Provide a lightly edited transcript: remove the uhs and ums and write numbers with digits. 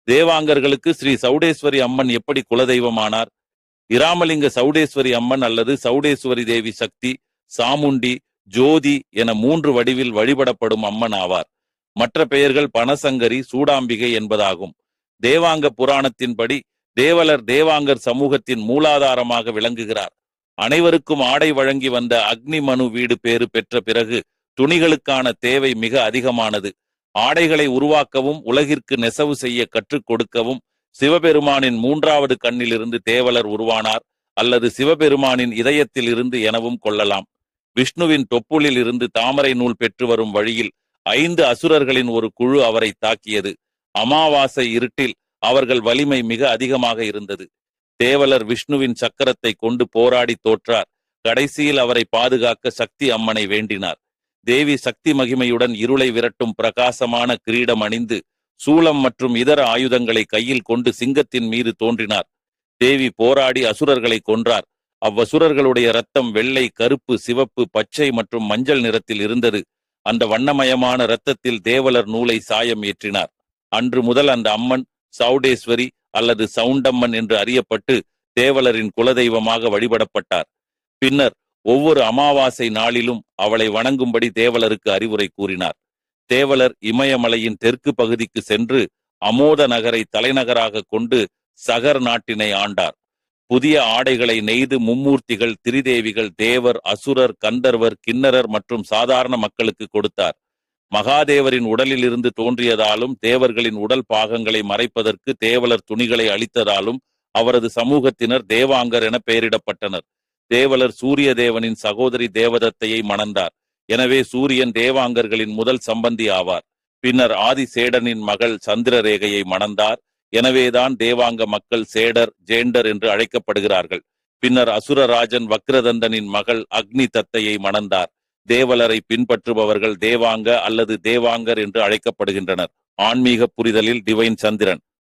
தேவாங்கர்களுக்கு ஸ்ரீ சௌடேஸ்வரி அம்மன் எப்படி குலதெய்வமானார்? இராமலிங்க சௌடேஸ்வரி அம்மன் அல்லது சௌடேஸ்வரி தேவி சக்தி, சாமுண்டி, ஜோதி என 3 வடிவில் வழிபடப்படும் அம்மன் ஆவார். மற்ற பெயர்கள் பனசங்கரி, சூடாம்பிகை என்பதாகும். தேவாங்க புராணத்தின்படி தேவலர் தேவாங்கர் சமூகத்தின் மூலாதாரமாக விளங்குகிறார். அனைவருக்கும் ஆடை வழங்கி வந்த அக்னி மனு வீடு பேறு பெற்ற பிறகு துணிகளுக்கான தேவை மிக அதிகமானது. ஆடைகளை உருவாக்கவும் உலகிற்கு நெசவு செய்ய கற்றுக் கொடுக்கவும் சிவபெருமானின் 3வது கண்ணிலிருந்து தேவலர் உருவானார், அல்லது சிவபெருமானின் இதயத்தில் இருந்து எனவும் கொள்ளலாம். விஷ்ணுவின் தொப்புளில் இருந்து தாமரை நூல் பெற்று வரும் வழியில் 5 அசுரர்களின் ஒரு குழு அவரை தாக்கியது. அமாவாசை இருட்டில் அவர்கள் வலிமை மிக அதிகமாக இருந்தது. தேவலர் விஷ்ணுவின் சக்கரத்தை கொண்டு போராடி தோற்றார். கடைசியில் அவரை பாதுகாக்க சக்தி அம்மனை வேண்டினார். தேவி சக்தி மகிமையுடன் இருளை விரட்டும் பிரகாசமான கிரீடம் அணிந்து சூலம் மற்றும் இதர ஆயுதங்களை கையில் கொண்டு சிங்கத்தின் மீது தோன்றினார். தேவி போராடி அசுரர்களை கொன்றார். அவ்வசுரர்களுடைய இரத்தம் வெள்ளை, கருப்பு, சிவப்பு, பச்சை மற்றும் மஞ்சள் நிறத்தில் இருந்தது. அந்த வண்ணமயமான இரத்தத்தில் தேவலர் நூலை சாயம் ஏற்றினார். அன்று முதல் அந்த அம்மன் சௌடேஸ்வரி அல்லது சவுண்டம்மன் என்று அறியப்பட்டு தேவலரின் குலதெய்வமாக வழிபடப்பட்டார். பின்னர் ஒவ்வொரு அமாவாசை நாளிலும் அவளை வணங்கும்படி தேவலருக்கு அறிவுரை கூறினார். தேவலர் இமயமலையின் தெற்கு பகுதிக்கு சென்று அமோத நகரை தலைநகராக கொண்டு சகர் நாட்டினை ஆண்டார். புதிய ஆடைகளை நெய்து மும்மூர்த்திகள், திரிதேவிகள், தேவர், அசுரர், கந்தர்வர், கிண்ணரர் மற்றும் சாதாரண மக்களுக்கு கொடுத்தார். மகாதேவரின் உடலில் இருந்து தோன்றியதாலும் தேவர்களின் உடல் பாகங்களை மறைப்பதற்கு தேவலர் துணிகளை அளித்ததாலும் அவரது சமூகத்தினர் தேவாங்கர் என பெயரிடப்பட்டனர். தேவலர் சூரிய தேவனின் சகோதரி தேவதத்தையை மணந்தார். எனவே சூரியன் தேவாங்கர்களின் முதல் சம்பந்தி ஆவார். பின்னர் ஆதிசேடனின் மகள் சந்திரரேகையை மணந்தார். எனவேதான் தேவாங்க மக்கள் சேடர், ஜேண்டர் என்று அழைக்கப்படுகிறார்கள். பின்னர் அசுரராஜன் வக்ரதந்தனின் மகள் அக்னி தத்தையை மணந்தார். தேவலரை பின்பற்றுபவர்கள் தேவாங்க அல்லது தேவாங்கர் என்று அழைக்கப்படுகின்றனர். ஆன்மீக புரிதலில் டிவைன் சந்திரன்.